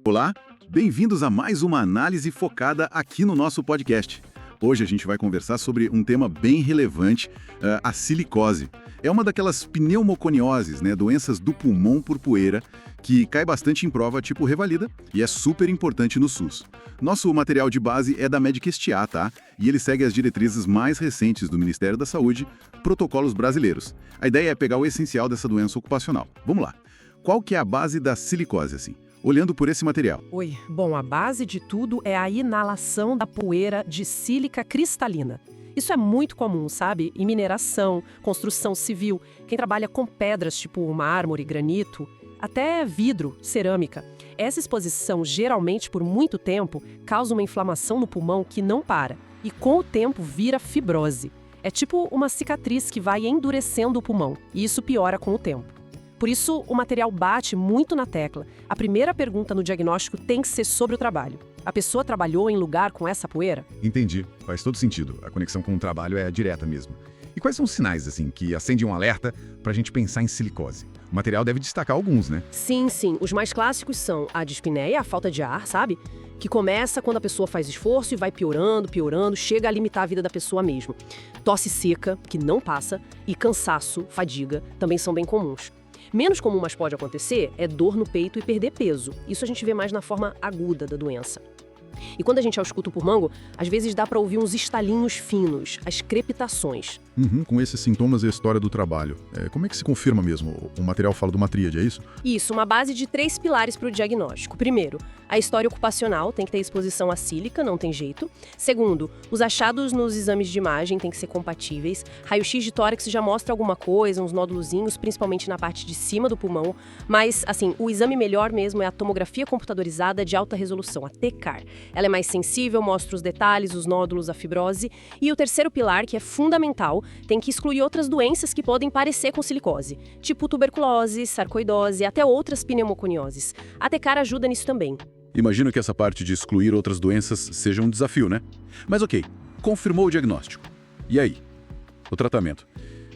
Olá, bem-vindos a mais uma análise focada aqui no nosso podcast. Hoje a gente vai conversar sobre um tema bem relevante, a silicose. É uma daquelas pneumoconioses, né, doenças do pulmão por poeira, que cai bastante em prova tipo revalida e é super importante no SUS. Nosso material de base é da Medic-STA, tá? E ele segue as diretrizes mais recentes do Ministério da Saúde, protocolos brasileiros. A ideia é pegar o essencial dessa doença ocupacional. Vamos lá. Qual que é a base da silicose, assim? Olhando por esse material. Oi, bom, a base de tudo é a inalação da poeira de sílica cristalina. Isso é muito comum, sabe? Em mineração, construção civil, quem trabalha com pedras tipo mármore, granito, até vidro, cerâmica. Essa exposição, geralmente por muito tempo, causa uma inflamação no pulmão que não para e com o tempo vira fibrose. É tipo uma cicatriz que vai endurecendo o pulmão e isso piora com o tempo. Por isso, o material bate muito na tecla. A primeira pergunta no diagnóstico tem que ser sobre o trabalho. A pessoa trabalhou em lugar com essa poeira? Entendi. Faz todo sentido. A conexão com o trabalho é direta mesmo. E quais são os sinais, assim, que acendem um alerta para a gente pensar em silicose? O material deve destacar alguns, né? Sim. Os mais clássicos são a dispneia, a falta de ar, sabe? Que começa quando a pessoa faz esforço e vai piorando, chega a limitar a vida da pessoa mesmo. Tosse seca, que não passa, e cansaço, fadiga, também são bem comuns. Menos comum, mas pode acontecer, é dor no peito e perder peso. Isso a gente vê mais na forma aguda da doença. E quando a gente ausculta o pulmão, às vezes dá para ouvir uns estalinhos finos, as crepitações. Com esses sintomas e a história do trabalho. Como é que se confirma mesmo? O material fala de uma tríade, é isso? Isso, uma base de 3 pilares para o diagnóstico. Primeiro, a história ocupacional tem que ter exposição à sílica, não tem jeito. Segundo, os achados nos exames de imagem têm que ser compatíveis. Raio-X de tórax já mostra alguma coisa, uns nódulozinhos, principalmente na parte de cima do pulmão. Mas, assim, o exame melhor mesmo é a tomografia computadorizada de alta resolução, a TCAR. Ela é mais sensível, mostra os detalhes, os nódulos, a fibrose. E o terceiro pilar, que é fundamental, tem que excluir outras doenças que podem parecer com silicose, tipo tuberculose, sarcoidose, até outras pneumoconioses. A TCAR ajuda nisso também. Imagino que essa parte de excluir outras doenças seja um desafio, né? Mas ok, confirmou o diagnóstico. E aí? O tratamento.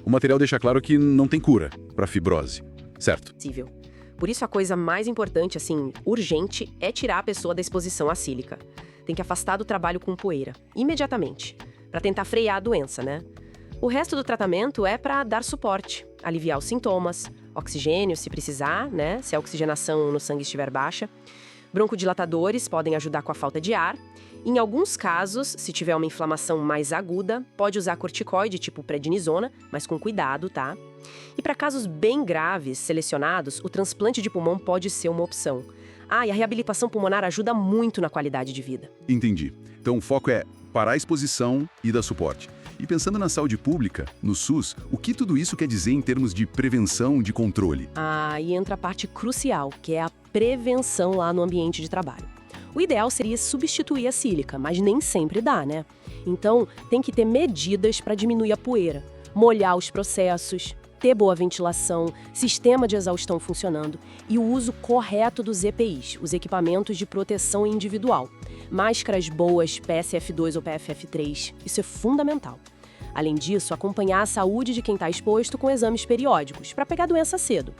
O material deixa claro que não tem cura para fibrose, certo? Possível. Por isso a coisa mais importante, assim, urgente, é tirar a pessoa da exposição à sílica. Tem que afastar do trabalho com poeira, imediatamente, para tentar frear a doença, né? O resto do tratamento é para dar suporte, aliviar os sintomas, oxigênio se precisar, né? Se a oxigenação no sangue estiver baixa. Broncodilatadores podem ajudar com a falta de ar. Em alguns casos, se tiver uma inflamação mais aguda, pode usar corticoide tipo prednisona, mas com cuidado, tá? E para casos bem graves, selecionados, o transplante de pulmão pode ser uma opção. E a reabilitação pulmonar ajuda muito na qualidade de vida. Entendi. Então o foco é parar a exposição e dar suporte. E pensando na saúde pública, no SUS, o que tudo isso quer dizer em termos de prevenção, de controle? Aí entra a parte crucial, que é a prevenção lá no ambiente de trabalho. O ideal seria substituir a sílica, mas nem sempre dá, né? Então, tem que ter medidas para diminuir a poeira, molhar os processos, ter boa ventilação, sistema de exaustão funcionando e o uso correto dos EPIs, os equipamentos de proteção individual. Máscaras boas, PSF2 ou PFF3, isso é fundamental. Além disso, acompanhar a saúde de quem está exposto com exames periódicos, para pegar a doença cedo.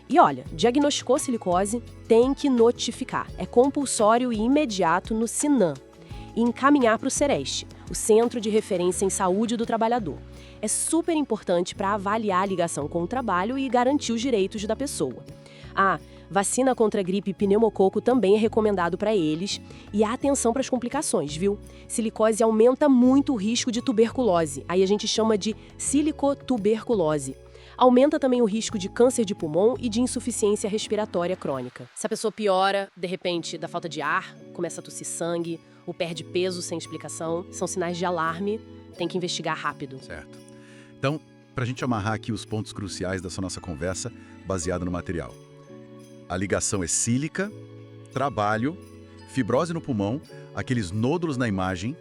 E olha, diagnosticou silicose, tem que notificar. É compulsório e imediato no SINAM. E encaminhar para o CEREST, o Centro de Referência em Saúde do Trabalhador. É super importante para avaliar a ligação com o trabalho e garantir os direitos da pessoa. Vacina contra a gripe e pneumococo também é recomendado para eles. E atenção para as complicações, viu? Silicose aumenta muito o risco de tuberculose. Aí a gente chama de silicotuberculose. Aumenta também o risco de câncer de pulmão e de insuficiência respiratória crônica. Se a pessoa piora, de repente, da falta de ar, começa a tossir sangue, ou perde peso sem explicação, são sinais de alarme, tem que investigar rápido. Certo. Então, para a gente amarrar aqui os pontos cruciais dessa nossa conversa, baseada no material. A ligação é sílica, trabalho, fibrose no pulmão, aqueles nódulos na imagem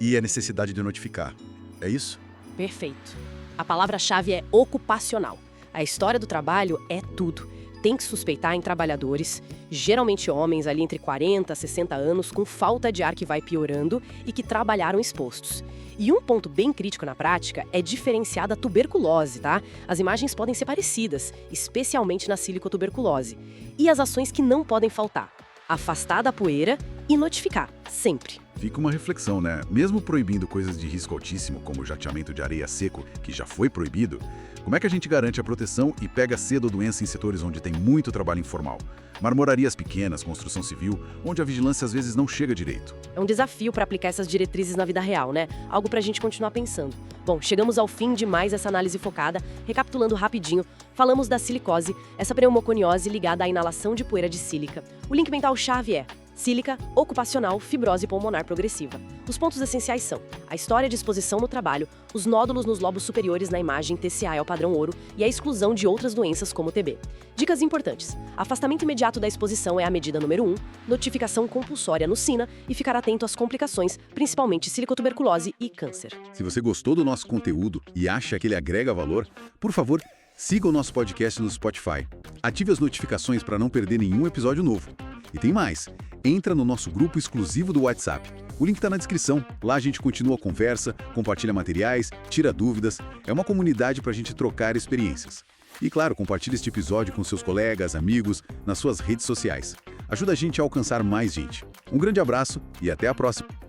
e a necessidade de notificar. É isso? Perfeito. A palavra-chave é ocupacional. A história do trabalho é tudo. tem que suspeitar em trabalhadores, geralmente homens ali entre 40 e 60 anos, com falta de ar que vai piorando e que trabalharam expostos. E um ponto bem crítico na prática é diferenciar da tuberculose, tá? As imagens podem ser parecidas, especialmente na silicotuberculose. E as ações que não podem faltar: afastar da poeira e notificar, sempre. Fica uma reflexão, né? Mesmo proibindo coisas de risco altíssimo, como o jateamento de areia seco, que já foi proibido, como é que a gente garante a proteção e pega cedo a doença em setores onde tem muito trabalho informal? Marmorarias pequenas, construção civil, onde a vigilância às vezes não chega direito. É um desafio para aplicar essas diretrizes na vida real, né? Algo para a gente continuar pensando. Bom, chegamos ao fim de mais essa análise focada. Recapitulando rapidinho, falamos da silicose, essa pneumoconiose ligada à inalação de poeira de sílica. O link mental-chave é sílica, ocupacional, fibrose pulmonar progressiva. Os pontos essenciais são a história de exposição no trabalho, os nódulos nos lobos superiores na imagem TCA é o padrão ouro e a exclusão de outras doenças como TB. Dicas importantes: afastamento imediato da exposição é a medida número 1, notificação compulsória no SINA e ficar atento às complicações, principalmente silicotuberculose e câncer. Se você gostou do nosso conteúdo e acha que ele agrega valor, por favor, siga o nosso podcast no Spotify. Ative as notificações para não perder nenhum episódio novo. E tem mais, entra no nosso grupo exclusivo do WhatsApp. O link está na descrição. Lá a gente continua a conversa, compartilha materiais, tira dúvidas. É uma comunidade para a gente trocar experiências. E claro, compartilhe este episódio com seus colegas, amigos, nas suas redes sociais. Ajuda a gente a alcançar mais gente. Um grande abraço e até a próxima!